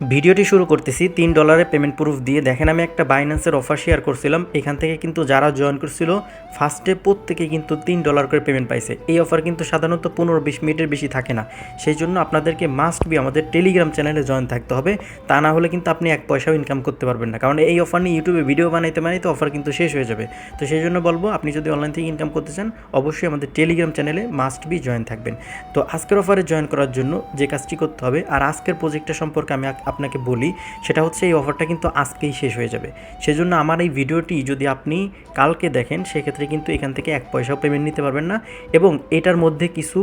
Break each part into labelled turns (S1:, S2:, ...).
S1: ভিডিওটি শুরু করতেছি $3 পেমেন্ট প্রুফ দিয়ে। দেখেন আমি একটা বাইন্যান্সের অফার শেয়ার করছিলাম, এখান থেকে কিন্তু যারা জয়েন করছিল ফার্স্টে প্রত্যেকে কিন্তু $3 করে পেমেন্ট পাইছে। এই অফার কিন্তু সাধারণত 15-20 মিনিটের বেশি থাকে না, সেই জন্য আপনাদেরকে মাস্ট বি আমাদের টেলিগ্রাম চ্যানেলে জয়েন থাকতে হবে। তা না হলে কিন্তু আপনি এক পয়সাও ইনকাম করতে পারবেন না, কারণ এই অফার নিয়ে ইউটিউবে ভিডিও বানাইতে অফার কিন্তু শেষ হয়ে যাবে। তো সেই জন্য বলবো, আপনি যদি অনলাইন থেকে ইনকাম করতে চান অবশ্যই আমাদের টেলিগ্রাম চ্যানেলে মাস্ট বি জয়েন থাকবেন। তো আজকের অফারে জয়েন করার জন্য যে কাজটি করতে হবে, আর আজকের প্রজেক্টটা সম্পর্কে আমি আপনাকে বলি, সেটা হচ্ছে এই অফারটা কিন্তু আজকেই শেষ হয়ে যাবে। সেজন্য আমার এই ভিডিওটি যদি আপনি কালকে দেখেন সেক্ষেত্রে কিন্তু এখান থেকে এক পয়সাও পেমেন্ট নিতে পারবেন না, এবং এটার মধ্যে কিছু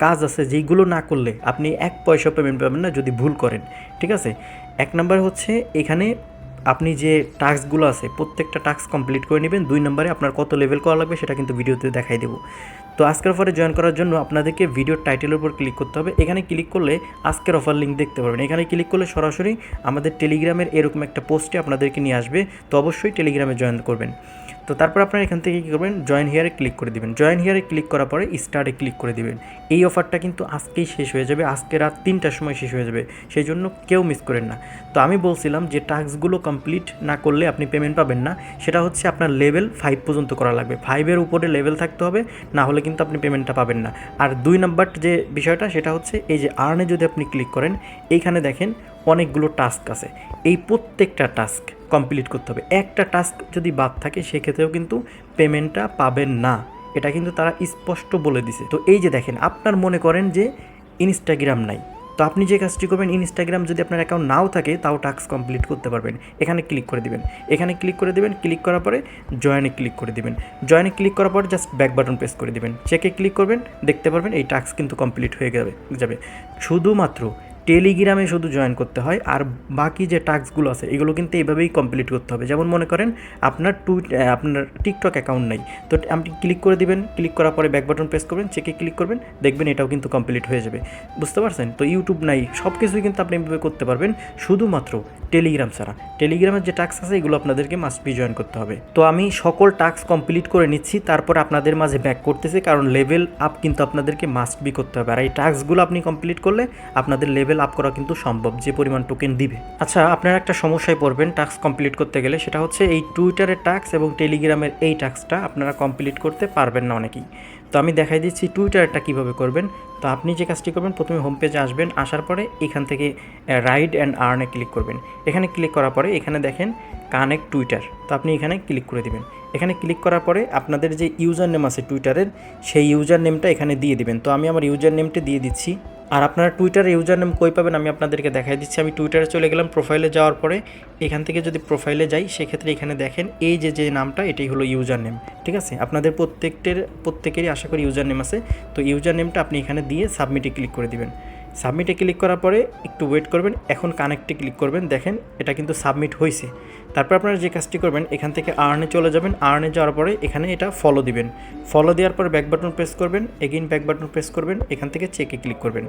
S1: কাজ আছে যেগুলো না করলে আপনি এক পয়সাও পেমেন্ট পাবেন না যদি ভুল করেন। ঠিক আছে, এক নম্বর হচ্ছে এখানে আপনি যে টাস্কগুলো আছে প্রত্যেকটা টাস্ক কমপ্লিট করে নেবেন। 2 নম্বরে আপনার কত লেভেল করা লাগবে সেটা কিন্তু ভিডিওতে দেখাই দেবো। তো আজকের অফারে জয়েন করার জন্য আপনাদেরকে ভিডিওর টাইটেলের উপর ক্লিক করতে হবে। এখানে ক্লিক করলে আজকের অফার লিঙ্ক দেখতে পারবেন। এখানে ক্লিক করলে সরাসরি আমাদের টেলিগ্রামের এরকম একটা পোস্টে আপনাদেরকে নিয়ে আসবে। তো অবশ্যই টেলিগ্রামে জয়েন করবেন। তো তারপর আপনারা এখান থেকে কী করবেন, জয়েন হিয়ারে ক্লিক করে দেবেন। জয়েন হিয়ারে ক্লিক করার পরে স্টার্টে ক্লিক করে দেবেন। এই অফারটা কিন্তু আজকেই শেষ হয়ে যাবে, আজকে রাত 3টার সময় শেষ হয়ে যাবে, সেই জন্য কেউ মিস করেন না। তো আমি বলছিলাম যে টাস্কগুলো কমপ্লিট না করলে আপনি পেমেন্ট পাবেন না, সেটা হচ্ছে আপনার লেভেল 5 পর্যন্ত করা লাগবে। 5-এর উপরে লেভেল থাকতে হবে, না হলে কিন্তু আপনি পেমেন্টটা পাবেন না। আর 2 নাম্বার যে বিষয়টা সেটা হচ্ছে এই যে আর্নে যদি আপনি ক্লিক করেন, এইখানে দেখেন অনেকগুলো টাস্ক আছে। এই প্রত্যেকটা টাস্ক কমপ্লিট করতে হবে। একটা টাস্ক যদি বাদ থাকে সেক্ষেত্রেও কিন্তু পেমেন্টটা পাবেন না, এটা কিন্তু তারা স্পষ্ট বলে দিছে। তো এই যে দেখেন, আপনার মনে করেন যে ইনস্টাগ্রাম নাই, তো আপনি যে কাজটি করবেন, ইনস্টাগ্রাম যদি আপনার অ্যাকাউন্ট নাও থাকে তাও টাস্ক কমপ্লিট করতে পারবেন। এখানে ক্লিক করে দিবেন, এখানে ক্লিক করে দেবেন, ক্লিক করার পরে জয়েনে ক্লিক করে দিবেন। জয়েনে ক্লিক করার পর জাস্ট ব্যাক বাটন প্রেস করে দিবেন, চেকে ক্লিক করবেন, দেখতে পারবেন এই টাস্ক কিন্তু কমপ্লিট হয়ে যাবে। শুধুমাত্র টেলিগ্রামে শুধু জয়েন করতে হয়, আর বাকি যে টাস্কগুলো আছে এগুলো কিন্তু এইভাবেই কমপ্লিট করতে হবে। যেমন মনে করেন আপনার আপনার টিকটক অ্যাকাউন্ট নেই, তো আপনি ক্লিক করে দিবেন, ক্লিক করার পরে ব্যাক বাটন প্রেস করবেন, চেকে ক্লিক করবেন, দেখবেন এটাও কিন্তু কমপ্লিট হয়ে যাবে। বুঝতে পারছেন? তো ইউটিউব নাই, সব কিছুই কিন্তু আপনি এভাবে করতে পারবেন, শুধুমাত্র টেলিগ্রাম ছাড়া। টেলিগ্রামের যে টাস্ক আছে এগুলো আপনাদেরকে মাস্ট বি জয়েন করতে হবে। তো আমি সকল টাস্ক কমপ্লিট করে নিচ্ছি, তারপর আপনাদের মাঝে ব্যাক করতেছি, কারণ লেভেল আপ কিন্তু আপনাদেরকে মাস্ট বি করতে হবে। আর এই টাস্কগুলো আপনি কমপ্লিট করলে আপনাদের লেভেল আপ করা কিন্তু সম্ভব, যে পরিমাণ টোকেন দিবে। আচ্ছা, আপনারা একটা সমস্যায় পড়বেন টাস্ক কমপ্লিট করতে গেলে, সেটা হচ্ছে এই টুইটারের টাস্ক এবং টেলিগ্রামের এই টাস্কটা আপনারা কমপ্লিট করতে পারবেন না অনেকেই। তো আমি দেখাই দিচ্ছি টুইটারটা কীভাবে করবেন। তো আপনি যে কাজটি করবেন, প্রথমে হোম পেজে আসবেন, আসার পরে এখান থেকে রাইড অ্যান্ড আর্নে ক্লিক করবেন। এখানে ক্লিক করার পরে এখানে দেখেন কানেক্ট টুইটার, তো আপনি এখানে ক্লিক করে দিবেন। এখানে ক্লিক করার পরে আপনাদের যে ইউজার নেম আছে টুইটারের, সেই ইউজার নেমটা এখানে দিয়ে দিবেন। তো আমি আমার ইউজার নেমটা দিয়ে দিচ্ছি। আর আপনারা টুইটারে ইউজার নেম কই পাবেন আমি আপনাদেরকে দেখাই দিচ্ছি। আমি টুইটারে চলে গেলাম, প্রোফাইলে যাওয়ার পরে এখান থেকে যদি প্রোফাইলে যাই সেক্ষেত্রে এখানে দেখেন এই যে নামটা, এটাই হলো ইউজার নেম। ঠিক আছে, আপনাদের প্রত্যেকেরই আশা করি ইউজার নেম আছে। তো ইউজার নেমটা আপনি এখানে দিয়ে সাবমিটে ক্লিক করে দিবেন। সাবমিটে ক্লিক করার পরে একটু ওয়েট করবেন, এখন কানেক্টে ক্লিক করবেন, দেখেন এটা কিন্তু সাবমিট হয়েছে। তারপর আপনারা যে কাজটি করবেন, এখান থেকে আর্নে চলে যাবেন। আর্নে যাওয়ার পরে এখানে এটা ফলো দিবেন। ফলো দেওয়ার পর ব্যাক বাটন প্রেস করবেন, এগেইন ব্যাক বাটন প্রেস করবেন, এখান থেকে চেকে ক্লিক করবেন।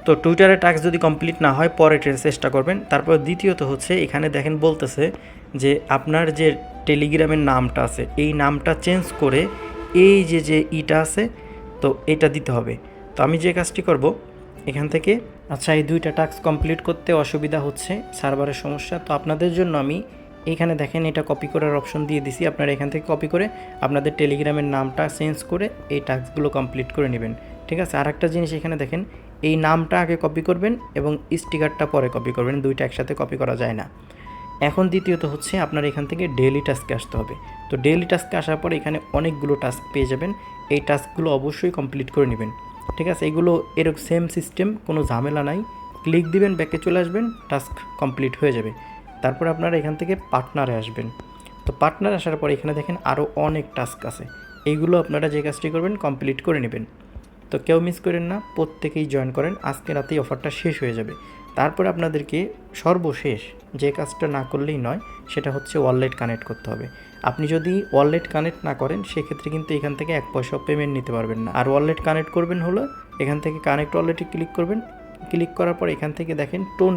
S1: তো টুইটারে টাস্ক যদি কমপ্লিট না হয় পরে চেষ্টা করবেন। তারপর দ্বিতীয়ত হচ্ছে এখানে দেখেন বলতেছে যে আপনার যে টেলিগ্রামের নামটা আছে এই নামটা চেঞ্জ করে এই যে ইটা আছে তো এটা দিতে হবে। তো আমি যে কাজটি করব এখান থেকে, আচ্ছা এই 2টা টাস্ক কমপ্লিট করতে অসুবিধা হচ্ছে, সার্ভারের সমস্যা। তো আপনাদের জন্য আমি এইখানে দেখেন এটা কপি করার অপশন দিয়ে দিছি, আপনারা এখান থেকে কপি করে আপনাদের টেলিগ্রামের নামটা চেঞ্জ করে এই টাস্কগুলো কমপ্লিট করে নেবেন। ঠিক আছে, আর একটা জিনিস এখানে দেখেন, এই নামটা আগে কপি করবেন এবং স্টিকারটা পরে কপি করবেন, 2টা একসাথে কপি করা যায় না। এখন দ্বিতীয়ত হচ্ছে আপনার এখান থেকে ডেইলি টাস্কে আসতে হবে। তো ডেইলি টাস্কে আসার পরে এখানে অনেকগুলো টাস্ক পেয়ে যাবেন, এই টাস্কগুলো অবশ্যই কমপ্লিট করে নেবেন। ঠিক আছে, এগুলো এরকম সেম সিস্টেম, কোনো ঝামেলা নাই। ক্লিক দিবেন, ব্যাকে চলে আসবেন, টাস্ক কমপ্লিট হয়ে যাবে। তারপর আপনারা এখান থেকে পার্টনারে আসবেন। তো পার্টনার আসার পর এখানে দেখেন আরও অনেক টাস্ক আছে, এইগুলো আপনারা যে কাজটি করবেন কমপ্লিট করে নেবেন। তো কেউ মিস করেন না, প্রত্যেকেই জয়েন করেন, আজকে রাতেই অফারটা শেষ হয়ে যাবে। তারপর আপনাদেরকে সর্বশেষ যে কাজটা না করলেই নয়, সেটা হচ্ছে ওয়ালেট কানেক্ট করতে হবে। আপনি যদি ওয়ালেট কানেক্ট না করেন সেক্ষেত্রে কিন্তু এখান থেকে এক পয়সাও পেমেন্ট নিতে পারবেন না। আর ওয়ালেট কানেক্ট করবেন হলো এখান থেকে কানেক্ট ওয়ালেটে ক্লিক করবেন। ক্লিক করার পর এখান থেকে দেখেন টোন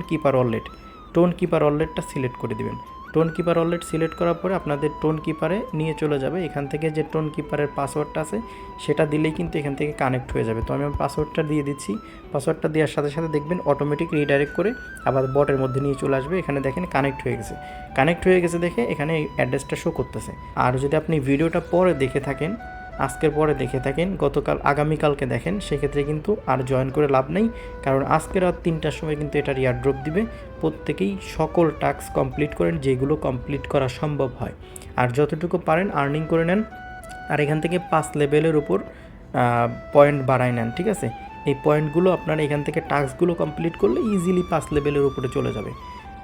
S1: কিপার ওয়ালেটটা সিলেক্ট করে দিবেন। টোন কিপার ওয়ালেট সিলেক্ট করার পরে আপনাদের টোন কিপারে নিয়ে চলে যাবে। এখান থেকে যে টোন কিপারের পাসওয়ার্ডটা আছে সেটা দিলেই কিন্তু এখান থেকে কানেক্ট হয়ে যাবে। তো আমি আমার পাসওয়ার্ডটা দিয়ে দিচ্ছি। পাসওয়ার্ডটা দেওয়ার সাথে সাথে দেখবেন অটোমেটিক রিডাইরেক্ট করে আবার বটের মধ্যে নিয়ে চলে আসবে। এখানে দেখেন কানেক্ট হয়ে গেছে। কানেক্ট হয়ে গেছে দেখে এখানে অ্যাড্রেসটা শো করতেছে। আর যদি আপনি ভিডিওটা পরে দেখে থাকেন, আজকের পরে দেখে থাকেন, আগামীকালকে দেখেন, সেক্ষেত্রে কিন্তু আর জয়েন করে লাভ নেই। কারণ আজকে রাত 3টার সময় কিন্তু এটার এয়ারড্রপ দিবে। প্রত্যেকেই সকল টাস্ক কমপ্লিট করেন যেগুলো কমপ্লিট করা সম্ভব হয়, আর যতটুকু পারেন আর্নিং করে নেন। আর এখান থেকে 5 লেভেলের উপর পয়েন্ট বাড়ায় নেন, ঠিক আছে? এই পয়েন্টগুলো আপনারা এখান থেকে টাস্কগুলো কমপ্লিট করলে ইজিলি 5 লেভেলের উপরে চলে যাবে।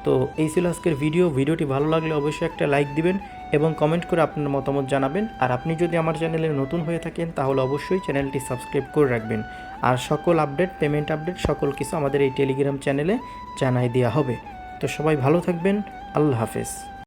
S1: তো এই ছিল আজকের ভিডিওটি ভালো লাগলে অবশ্যই একটা লাইক দিবেন এবং কমেন্ট করে আপনার মতামত জানাবেন। আর আপনি যদি আমার চ্যানেলে নতুন হয়ে থাকেন তাহলে অবশ্যই চ্যানেলটি সাবস্ক্রাইব করে রাখবেন। আর সকল আপডেট, পেমেন্ট আপডেট সকল কিছু আমাদের এই টেলিগ্রাম চ্যানেলে জানাই দেওয়া হবে। তো সবাই ভালো থাকবেন। আল্লাহ হাফেজ।